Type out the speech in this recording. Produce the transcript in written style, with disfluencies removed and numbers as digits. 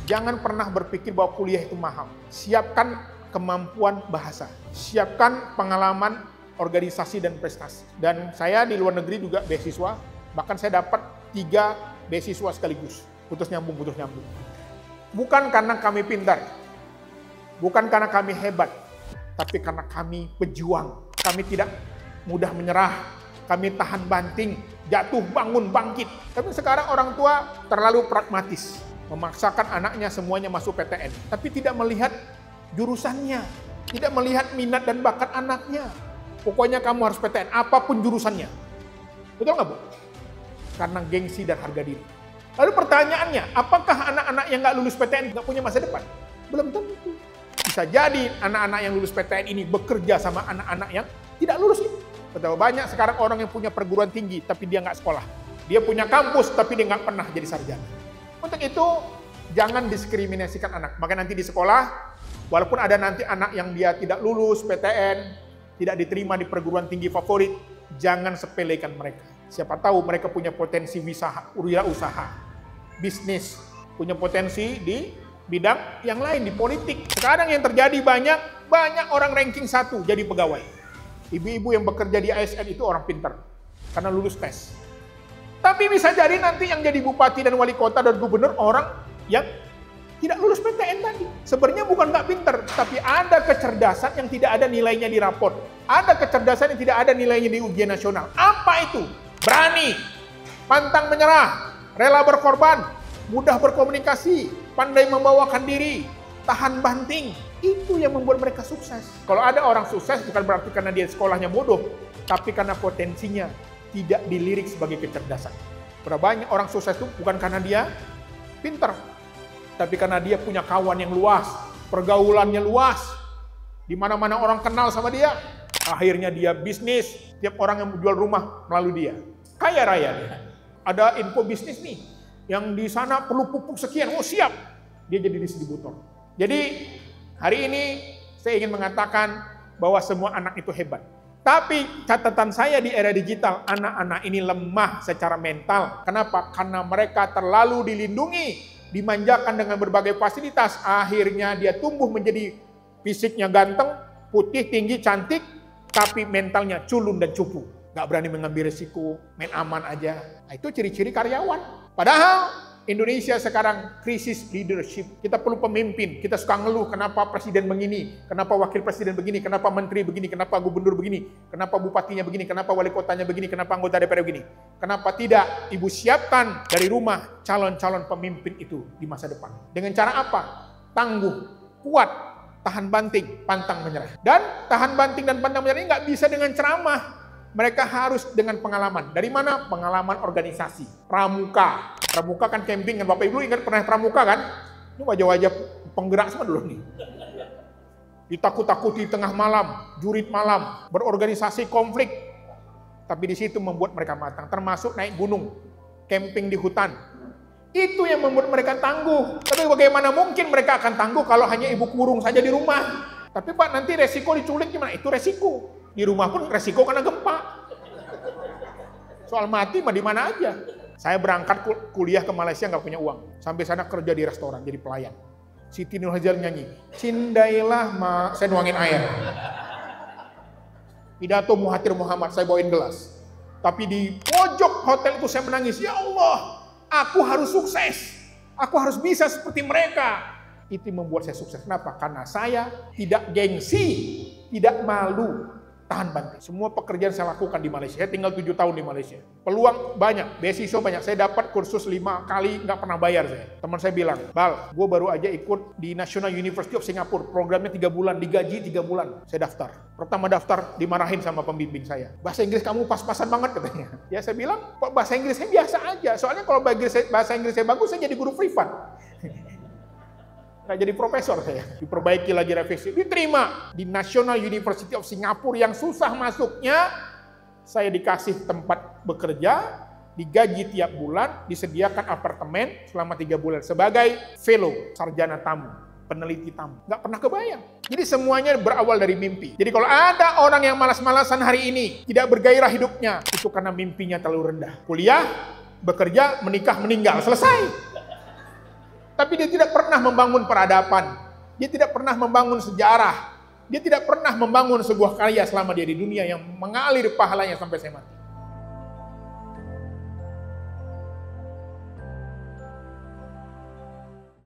Jangan pernah berpikir bahwa kuliah itu mahal. Siapkan kemampuan bahasa. Siapkan pengalaman organisasi dan prestasi. Dan saya di luar negeri juga beasiswa. Bahkan saya dapat 3 beasiswa sekaligus. Putus nyambung. Bukan karena kami pintar. Bukan karena kami hebat. Tapi karena kami pejuang. Kami tidak mudah menyerah. Kami tahan banting, jatuh bangun bangkit. Tapi sekarang orang tua terlalu pragmatis, memaksakan anaknya semuanya masuk PTN, tapi tidak melihat jurusannya, tidak melihat minat dan bakat anaknya. Pokoknya kamu harus PTN, apapun jurusannya. Betul nggak, Bu? Karena gengsi dan harga diri. Lalu pertanyaannya, apakah anak-anak yang nggak lulus PTN nggak punya masa depan? Belum tentu. Bisa jadi anak-anak yang lulus PTN ini bekerja sama anak-anak yang tidak lulus ini. Betapa banyak sekarang orang yang punya perguruan tinggi, tapi dia nggak sekolah. Dia punya kampus, tapi dia nggak pernah jadi sarjana. Untuk itu, jangan diskriminasikan anak. Maka nanti di sekolah, walaupun ada nanti anak yang dia tidak lulus PTN, tidak diterima di perguruan tinggi favorit, jangan sepelekan mereka. Siapa tahu mereka punya potensi wirausaha, bisnis, punya potensi di bidang yang lain, di politik. Sekarang yang terjadi banyak orang ranking 1 jadi pegawai. Ibu-ibu yang bekerja di ASN itu orang pintar, karena lulus tes. Tapi bisa jadi nanti yang jadi bupati dan wali kota dan gubernur orang yang tidak lulus PTN tadi. Sebenarnya bukan nggak pintar, tapi ada kecerdasan yang tidak ada nilainya di raport. Ada kecerdasan yang tidak ada nilainya di ujian nasional. Apa itu? Berani, pantang menyerah, rela berkorban, mudah berkomunikasi, pandai membawakan diri, tahan banting. Itu yang membuat mereka sukses. Kalau ada orang sukses bukan berarti karena dia sekolahnya bodoh, tapi karena potensinya tidak dilirik sebagai kecerdasan. Berapa banyak orang sukses itu bukan karena dia pintar, tapi karena dia punya kawan yang luas, pergaulannya luas, di mana-mana orang kenal sama dia. Akhirnya dia bisnis, tiap orang yang jual rumah melalui dia. Kaya raya dia. Ada info bisnis nih, yang di sana perlu pupuk sekian, oh siap, dia jadi distributor. Jadi hari ini saya ingin mengatakan bahwa semua anak itu hebat. Tapi catatan saya di era digital, anak-anak ini lemah secara mental. Kenapa? Karena mereka terlalu dilindungi, dimanjakan dengan berbagai fasilitas. Akhirnya dia tumbuh menjadi fisiknya ganteng, putih, tinggi, cantik, tapi mentalnya culun dan cupu. Gak berani mengambil risiko, main aman aja. Nah, itu ciri-ciri karyawan. Padahal Indonesia sekarang krisis leadership. Kita perlu pemimpin. Kita suka ngeluh kenapa presiden begini, kenapa wakil presiden begini, kenapa menteri begini, kenapa gubernur begini, kenapa bupatinya begini, kenapa wali kotanya begini, kenapa anggota DPR begini. Kenapa tidak Ibu siapkan dari rumah calon-calon pemimpin itu di masa depan. Dengan cara apa? Tangguh, kuat, tahan banting, pantang menyerah. Dan tahan banting dan pantang menyerah ini nggak bisa dengan ceramah. Mereka harus dengan pengalaman. Dari mana? Pengalaman organisasi. Pramuka. Pramuka kan camping kan. Bapak Ibu ingat pernah pramuka kan? Ini wajah-wajah penggerak semua dulu nih. Ditakut-takuti tengah malam, jurit malam, berorganisasi konflik. Tapi di situ membuat mereka matang. Termasuk naik gunung, camping di hutan. Itu yang membuat mereka tangguh. Tapi bagaimana mungkin mereka akan tangguh kalau hanya ibu kurung saja di rumah? Tapi Pak, nanti resiko diculik gimana? Itu resiko. Di rumah pun resiko karena gempa. Soal mati mah di mana aja. Saya berangkat kuliah ke Malaysia nggak punya uang. Sampai sana kerja di restoran jadi pelayan. Siti Nurhaliza nyanyi, "Cindailah ma," saya nuangin air. Pidato Mahathir Muhammad saya bawain gelas. Tapi di pojok hotel itu saya menangis, "Ya Allah, aku harus sukses. Aku harus bisa seperti mereka." Itu membuat saya sukses. Kenapa? Karena saya tidak gengsi, tidak malu. Tahan banting. Semua pekerjaan saya lakukan di Malaysia. Saya tinggal 7 tahun di Malaysia. Peluang banyak, beasiswa banyak. Saya dapat kursus 5 kali, nggak pernah bayar saya. Teman saya bilang, "Bal, gue baru aja ikut di National University of Singapore. Programnya 3 bulan, digaji 3 bulan. Saya daftar. Pertama daftar, dimarahin sama pembimbing saya. "Bahasa Inggris kamu pas-pasan banget," katanya. Ya saya bilang, "Kok bahasa Inggris saya biasa aja. Soalnya kalau bahasa Inggris saya bagus, saya jadi guru privat." Nggak jadi profesor saya. Diperbaiki lagi revisi. Diterima di National University of Singapore yang susah masuknya. Saya dikasih tempat bekerja, digaji tiap bulan, disediakan apartemen selama 3 bulan sebagai fellow, sarjana tamu, peneliti tamu. Nggak pernah kebayang. Jadi semuanya berawal dari mimpi. Jadi kalau ada orang yang malas-malasan hari ini, tidak bergairah hidupnya, itu karena mimpinya terlalu rendah. Kuliah, bekerja, menikah, meninggal, selesai. Tapi dia tidak pernah membangun peradaban, dia tidak pernah membangun sejarah, dia tidak pernah membangun sebuah karya selama dia di dunia yang mengalir pahalanya sampai saya mati.